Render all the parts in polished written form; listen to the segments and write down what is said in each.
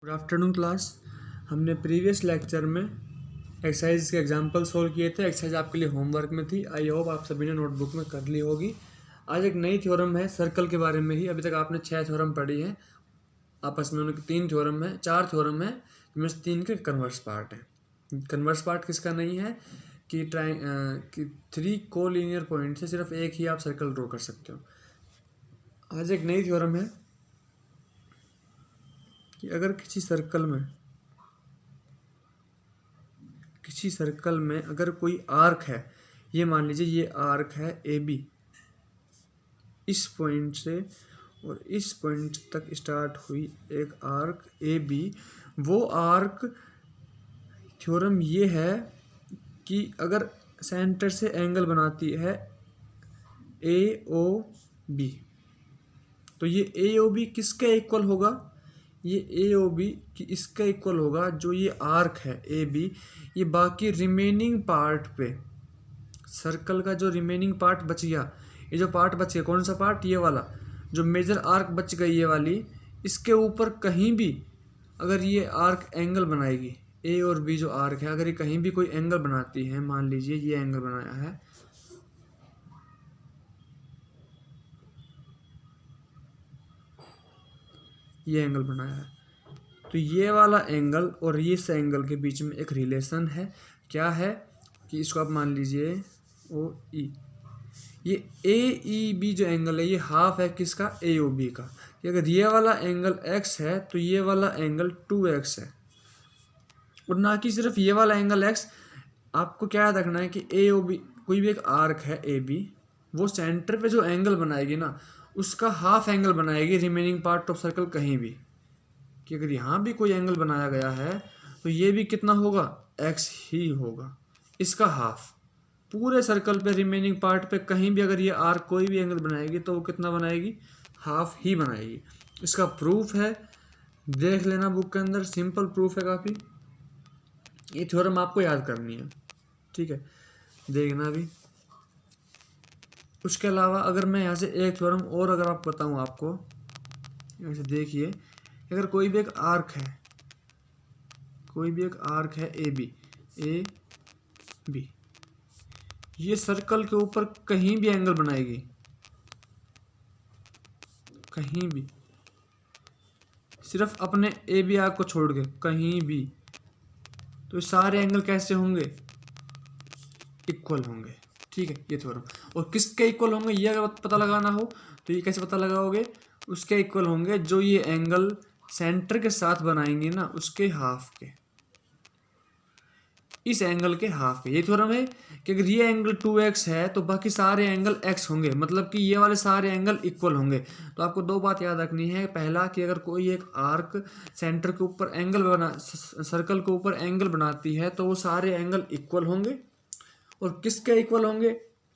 Good afternoon class. हमने previous lecture में exercise के एग्जांपल सोल्व किए थे। एक्सरसाइज आपके लिए होमवर्क में थी। आई होप आप सभी ने नोटबुक में कर ली होगी। आज एक नई थ्योरम है सर्कल के बारे में ही। अभी तक आपने 6 थ्योरम पढ़ी हैं, आपस में उनके 3 थ्योरम है, 4 थ्योरम है, जिनमें से 3 के कन्वर्स पार्ट है। कन्वर्स पार्ट किसका नहीं है कि कि 3 कोलिनियर पॉइंट से सिर्फ एक ही आप सर्कल ड्रॉ कर सकते हो। आज एक नई थ्योरम है कि अगर किसी सर्कल में अगर कोई आर्क है, ये मान लीजिए ये आर्क है ए बी, इस पॉइंट से और इस पॉइंट तक स्टार्ट हुई एक आर्क ए बी। वो आर्क थ्योरम ये है कि अगर सेंटर से एंगल बनाती है ए ओ बी, तो ये ए ओ बी किसके इक्वल होगा? ये ए ओ बी की इसका इक्वल होगा। जो ये आर्क है ए बी, ये बाकी रिमेनिंग पार्ट पे, सर्कल का जो रिमेनिंग पार्ट बच गया, ये जो पार्ट बच गया, कौन सा पार्ट? ये वाला जो मेजर आर्क बच गई ये वाली, इसके ऊपर कहीं भी अगर ये आर्क एंगल बनाएगी, ए और बी जो आर्क है, अगर ये कहीं भी कोई एंगल बनाती है, मान लीजिए ये एंगल बनाया है, ये एंगल बनाया है, तो ये वाला एंगल और इस एंगल के बीच में एक रिलेशन है। क्या है कि इसको आप मान लीजिए ओ ई। ये ए ई बी जो एंगल है, ये हाफ है किसका? ए ओ बी का। कि अगर ये वाला एंगल x है तो ये वाला एंगल 2x है। और ना कि सिर्फ ये वाला एंगल x, आपको क्या याद रखना है कि ए ओ बी, कोई भी एक आर्क है ए बी, वो सेंटर पे जो एंगल बनाएगी ना, उसका हाफ एंगल बनाएगी रिमेनिंग पार्ट ऑफ सर्कल कहीं भी। कि अगर यहाँ भी कोई एंगल बनाया गया है तो ये भी कितना होगा? x ही होगा, इसका हाफ। पूरे सर्कल पे रिमेनिंग पार्ट पे कहीं भी अगर ये आर्क कोई भी एंगल बनाएगी तो वो कितना बनाएगी? हाफ ही बनाएगी। इसका प्रूफ है, देख लेना बुक के अंदर, सिंपल प्रूफ है काफ़ी। ये थ्योरम आपको याद करनी है, ठीक है, देखना भी। उसके अलावा अगर मैं यहाँ से एक थ्योरम और अगर आप बताऊँ आपको, यहाँ से देखिए, अगर कोई भी एक आर्क है, कोई भी एक आर्क है ए बी, ये सर्कल के ऊपर कहीं भी एंगल बनाएगी, कहीं भी, सिर्फ अपने ए बी आर्क को छोड़ के कहीं भी, तो सारे एंगल कैसे होंगे? इक्वल होंगे। ठीक है, ये थ्योरम। और किसके इक्वल होंगे ये अगर पता लगाना हो तो ये कैसे पता लगाओगे? उसके इक्वल होंगे जो ये एंगल सेंटर के साथ बनाएंगे ना, उसके हाफ के, इस एंगल के हाफ के। ये थ्योरम है कि अगर ये एंगल 2x है तो बाकी सारे एंगल x होंगे, मतलब कि ये वाले सारे एंगल इक्वल होंगे। तो आपको दो बात याद रखनी है। पहला कि अगर कोई एक आर्क सेंटर के ऊपर एंगल बना, सर्कल के ऊपर एंगल बनाती है तो वो सारे एंगल इक्वल होंगे। और किसके इक्वल होंगे?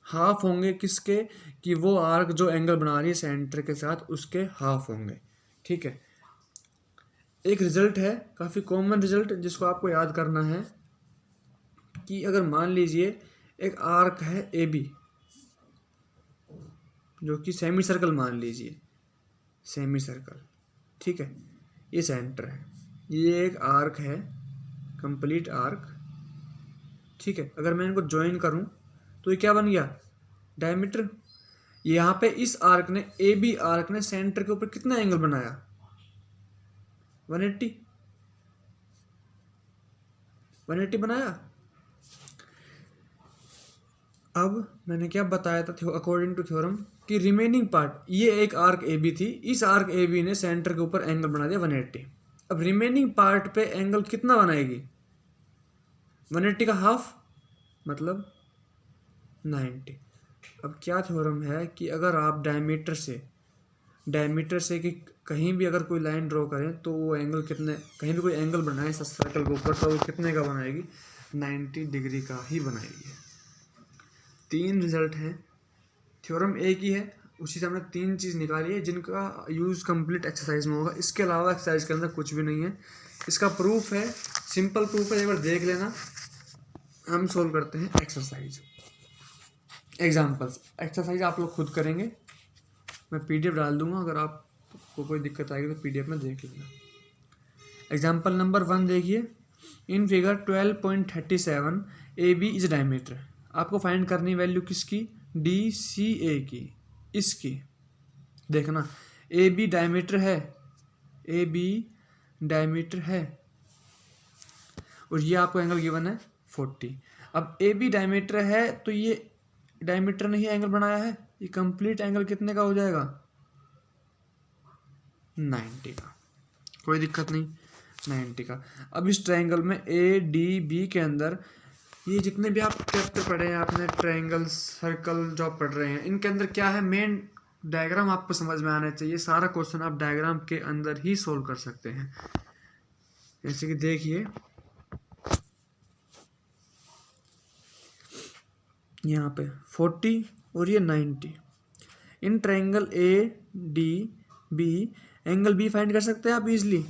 हाफ होंगे। किसके? कि वो आर्क जो एंगल बना रही है सेंटर के साथ, उसके हाफ होंगे। ठीक है, एक रिजल्ट है काफ़ी कॉमन रिजल्ट जिसको आपको याद करना है कि अगर मान लीजिए एक आर्क है ए बी, जो कि सेमी सर्कल मान लीजिए, सेमी सर्कल, ठीक है, ये सेंटर है, ये एक आर्क है, कंप्लीट आर्क, ठीक है। अगर मैं इनको ज्वाइन करूं तो ये क्या बन गया? डायमीटर। यहाँ पे इस आर्क ने, ए बी आर्क ने सेंटर के ऊपर कितना एंगल बनाया? 180 बनाया। अब मैंने क्या बताया था अकॉर्डिंग टू थ्योरम कि रिमेनिंग पार्ट, ये एक आर्क ए बी थी, इस आर्क ए बी ने सेंटर के ऊपर एंगल बना दिया 180। अब रिमेनिंग पार्ट पे एंगल कितना बनाएगी? 180 का हाफ, मतलब 90। अब क्या थ्योरम है कि अगर आप डायमीटर से कि कहीं भी अगर कोई लाइन ड्रॉ करें तो वो एंगल कितने, कहीं भी कोई एंगल बनाए सर्कल के ऊपर तो वो कितने का बनाएगी? 90 डिग्री का ही बनाएगी। 3 रिजल्ट हैं, थ्योरम एक ही है, उसी से हमने 3 चीज़ निकाली है जिनका यूज़ कंप्लीट एक्सरसाइज में होगा। इसके अलावा एक्सरसाइज के अंदर कुछ भी नहीं है। इसका प्रूफ है, सिंपल प्रूफ है, एक बार देख लेना। हम सोल्व करते हैं एक्सरसाइज, एग्जाम्पल्स। एक्सरसाइज आप लोग खुद करेंगे, मैं PDF डाल दूंगा, अगर आपको कोई दिक्कत आएगी तो PDF में देख लेना। एग्जाम्पल नंबर 1 देखिए, in figure 12.37 A B is diameter. आपको फाइंड करनी वैल्यू किसकी, डी सी ए की, इसकी। देखना ए बी डायमीटर है, ए बी डायमीटर है और ये आपको एंगल गिवन है 40। अब ए बी डायमीटर है तो ये डायमीटर ने ही एंगल बनाया है, ये कंप्लीट एंगल कितने का हो जाएगा, 90 का, कोई दिक्कत नहीं, 90 का। अब इस ट्रायंगल में ए डी बी के अंदर ये जितने भी आप चैप्टर पढ़े हैं आपने, ट्रायंगल सर्कल जो आप पढ़ रहे हैं, इनके अंदर क्या है, मेन डायग्राम आपको समझ में आना चाहिए। सारा क्वेश्चन आप डायग्राम के अंदर ही सोल्व कर सकते हैं। जैसे कि देखिए यहाँ पे 40 और ये 90। In triangle A D B angle B find कर सकते हैं आप easily.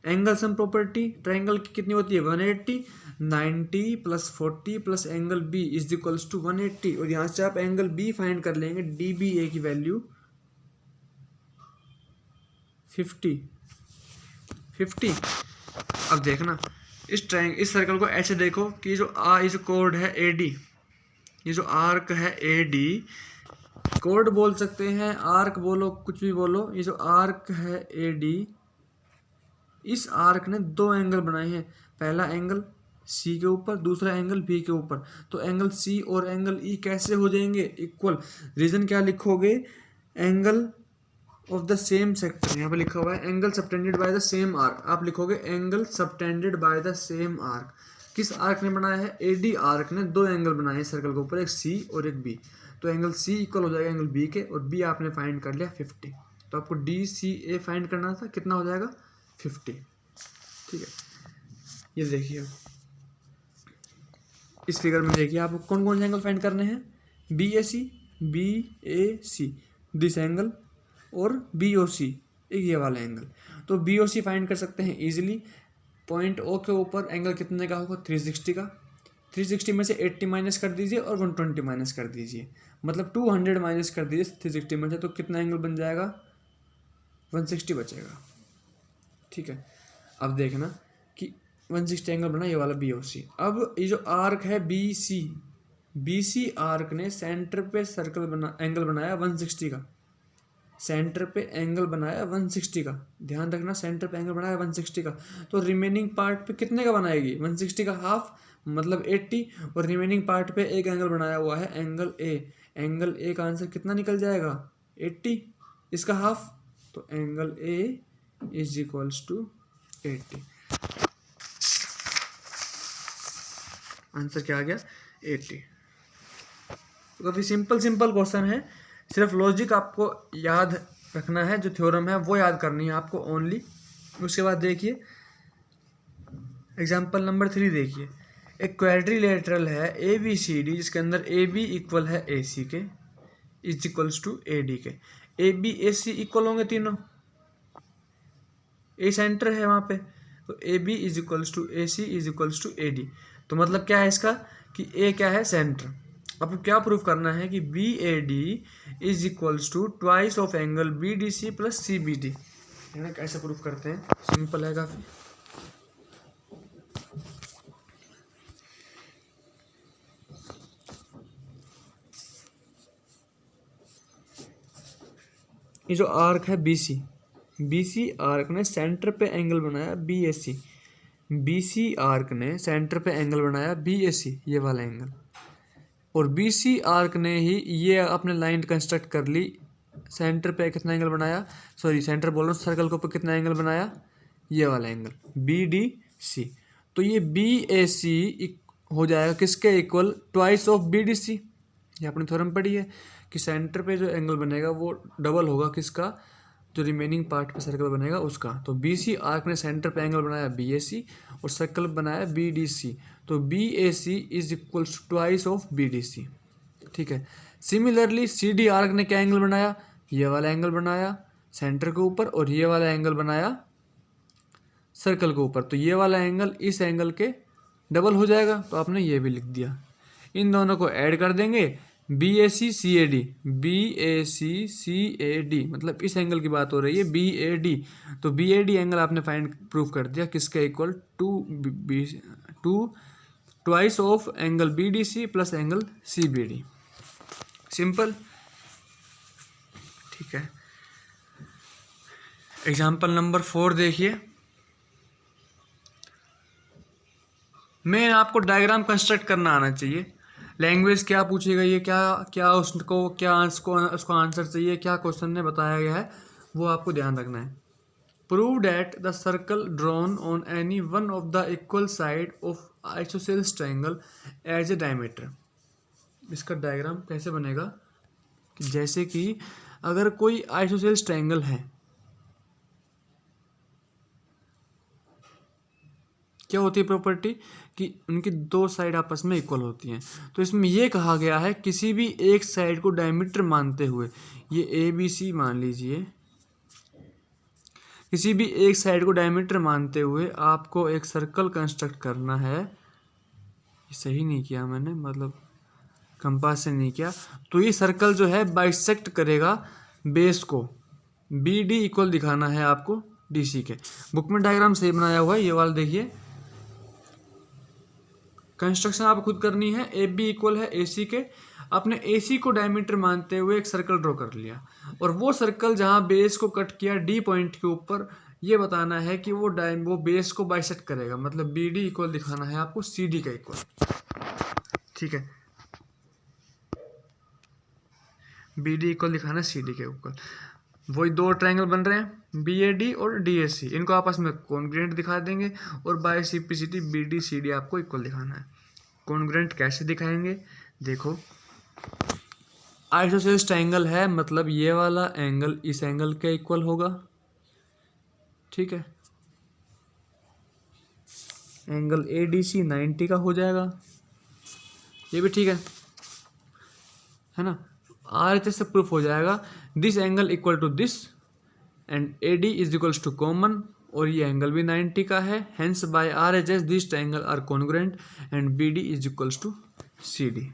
Angle sum property triangle की कितनी होती है, 180, 90 + 40 + angle B is equals to 180। और यहाँ से आप एंगल बी फाइंड कर लेंगे, डी बी ए की वैल्यू 50। अब देखना इस सर्कल को ऐसे देखो कि जो इस कोड है ए डी, ये जो आर्क है ए डी, कोड बोल सकते हैं, आर्क बोलो, कुछ भी बोलो, ये जो आर्क है ए डी, इस आर्क ने दो एंगल बनाए हैं। पहला एंगल सी के ऊपर, दूसरा एंगल बी के ऊपर। तो एंगल सी और एंगल ई कैसे हो जाएंगे, इक्वल। रीजन क्या लिखोगे, angle of the same sector, यहाँ पे लिखा हुआ है angle subtended by the same arc, आप लिखोगे angle subtended by the same arc. किस आर्क ने बनाया है, ए डी आर्क ने दो एंगल बनाए हैं सर्कल के ऊपर, एक सी और एक बी। तो एंगल सी इक्वल हो जाएगा एंगल बी के, और बी आपने फाइंड कर लिया 50। तो आपको डी सी ए फाइंड करना था, कितना हो जाएगा 50। ठीक है, ये देखिए इस फिगर में देखिए आपको कौन कौन से एंगल फाइंड करने हैं, B A C this angle, और बी ओ सी एक ये वाला एंगल। तो बी ओ सी फाइंड कर सकते हैं इजीली। पॉइंट ओ के ऊपर एंगल कितने का होगा, 360 का। 360 में से 80 माइनस कर दीजिए और 120 माइनस कर दीजिए, मतलब 200 माइनस कर दीजिए 360 में से, तो कितना एंगल बन जाएगा, 160 बचेगा। ठीक है, अब देखना कि 160 एंगल बना ये वाला बी ओ सी। अब ये जो आर्क है बी सी आर्क ने सेंटर पे एंगल बनाया 160 का, सेंटर पे एंगल बनाया 160 का, ध्यान रखना, सेंटर पे एंगल बनाया 160 का। तो रिमेनिंग पार्ट पे कितने का बनाएगी, 160 का हाफ मतलब 80, और रिमेनिंग पार्ट पे एक एंगल बनाया हुआ है एंगल ए। एंगल ए का आंसर कितना निकल जाएगा, 80, इसका हाफ, तो angle A is equals to 80। Answer क्या आ गया, 80। तो काफ़ी सिंपल क्वेश्चन है, सिर्फ लॉजिक आपको याद रखना है, जो थ्योरम है वो याद करनी है आपको ओनली। उसके बाद देखिए एग्जांपल नंबर 3 देखिए, एक क्वाड्रिलेटरल है ए बी सी डी, जिसके अंदर ए बी इक्वल है A C K, is equals to A D K. A B A C equal होंगे तीनों, ए सेंटर है वहाँ पे, तो A B is equals to A C is equals to A D. तो मतलब क्या है इसका कि ए क्या है, सेंटर। आपको क्या प्रूफ करना है कि B A D is equals to twice of angle B D C plus C B D. कैसे प्रूफ करते हैं, सिंपल है काफ़ी। ये जो आर्क है बी सी आर्क ने सेंटर पे एंगल बनाया B A C, B C arc ने सेंटर पे एंगल बनाया बी ए सी, ये वाला एंगल, और बी सी आर्क ने ही ये अपने लाइन कंस्ट्रक्ट कर ली, सेंटर पे कितना एंगल बनाया, सॉरी सेंटर बोल रहा हूँ, सर्कल के ऊपर कितना एंगल बनाया, ये वाला एंगल बी डी सी। तो ये बी ए सी हो जाएगा किसके इक्वल, twice of B D C. ये अपनी थ्योरम पढ़ी है कि सेंटर पे जो एंगल बनेगा वो डबल होगा किसका, जो रिमेनिंग पार्ट पे सर्कल बनेगा उसका। तो बी सी आर्क ने सेंटर पे एंगल बनाया बी ए सी और सर्कल बनाया बी डी सी, तो B A C is equals to twice of B D C. ठीक है, सिमिलरली सी डी आर्क ने क्या एंगल बनाया, ये वाला एंगल बनाया सेंटर के ऊपर, और ये वाला एंगल बनाया सर्कल के ऊपर। तो ये वाला एंगल इस एंगल के डबल हो जाएगा, तो आपने ये भी लिख दिया। इन दोनों को ऐड कर देंगे, BACCAD, BACCAD मतलब इस एंगल की बात हो रही है, BAD। तो BAD एंगल आपने फाइंड प्रूफ कर दिया, किसका equal to twice of angle BDC plus angle CBD। Simple, ठीक है। एग्जाम्पल नंबर 4 देखिए। मैं आपको डायग्राम कंस्ट्रक्ट करना आना चाहिए। लैंग्वेज क्या पूछी गई है, क्या क्या उसको आंसर चाहिए, क्या क्वेश्चन ने बताया गया है, वो आपको ध्यान रखना है। Prove that the circle drawn on any one of the equal side of isosceles triangle as a diameter. इसका डायग्राम कैसे बनेगा कि जैसे कि अगर कोई आइसोसेल्स ट्रायंगल है, क्या होती है प्रॉपर्टी कि उनकी दो साइड आपस में इक्वल होती हैं। तो इसमें यह कहा गया है किसी भी एक साइड को डायमीटर मानते हुए, ये ABC मान लीजिए, किसी भी एक साइड को डायमीटर मानते हुए आपको एक सर्कल कंस्ट्रक्ट करना है। सही नहीं किया मैंने, मतलब कंपास से नहीं किया। तो ये सर्कल जो है बाइसेक्ट करेगा बेस को, BD इक्वल दिखाना है आपको DC के। बुक में डायग्राम सही बनाया हुआ है, ये वाला देखिए। कंस्ट्रक्शन आप खुद करनी है। AB इक्वल है AC के। आपने AC को डायमीटर मानते हुए एक सर्कल ड्रॉ कर लिया, और वो सर्कल जहाँ बेस को कट किया D पॉइंट के ऊपर, ये बताना है कि वो बेस को बाइसेक्ट करेगा, मतलब BD इक्वल दिखाना है आपको CD का इक्वल, ठीक है। BD इक्वल दिखाना है CD के इक्वल। वही दो ट्रायंगल बन रहे हैं BAD और DAC, इनको आपस में कॉन्ग्रुएंट दिखा देंगे, और बाय सिम्प्लिसिटी BD CD आपको इक्वल दिखाना है। कॉन्ग्रुएंट कैसे दिखाएंगे, देखो आइसोसेल्स ट्रायंगल है, मतलब ये वाला एंगल इस एंगल के इक्वल होगा, ठीक है। एंगल ADC 90 का हो जाएगा, ये भी ठीक है ना। RHS से प्रूफ हो जाएगा this angle equal to this and AD is equals to common, और ये एंगल भी 90 का है, hence by RHS this triangle are congruent and BD is equals to CD,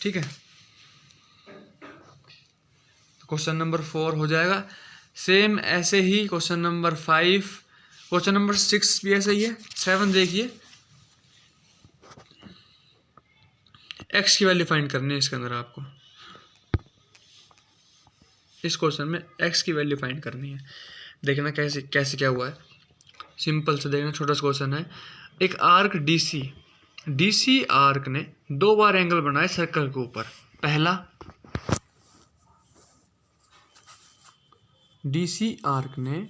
ठीक है। क्वेश्चन नंबर 4 हो जाएगा। सेम ऐसे ही क्वेश्चन नंबर 5, क्वेश्चन नंबर 6 भी ऐसा ही है। 7 देखिए, x की वैल्यू फाइंड करनी है इसके अंदर आपको। इस क्वेश्चन में x की वैल्यू फाइंड करनी है। देखना कैसे कैसे क्या हुआ है, सिंपल से देखना, छोटा सा क्वेश्चन है। एक आर्क DC आर्क ने 2 बार एंगल बनाए सर्कल के ऊपर। पहला, DC आर्क ने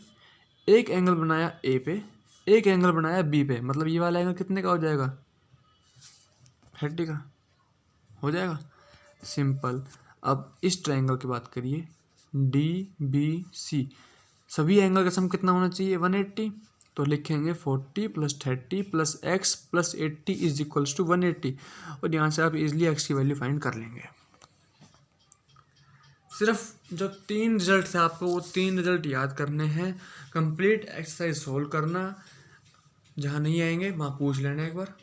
एक एंगल बनाया A पे, एक एंगल बनाया B पे, मतलब ये वाला एंगल कितने का हो जाएगा, 30 का हो जाएगा। सिंपल। अब इस ट्रायंगल की बात करिए, DBC, सभी एंगल का सम कितना होना चाहिए, 180। तो लिखेंगे 40 + 30 + x + 80 इज इक्वल्स टू 180, और यहाँ से आप इजीली x की वैल्यू फाइंड कर लेंगे। सिर्फ जो 3 रिजल्ट थे आपको वो 3 रिजल्ट याद करने हैं, कंप्लीट एक्सरसाइज सोल्व करना, जहाँ नहीं आएंगे वहाँ पूछ लेना एक बार।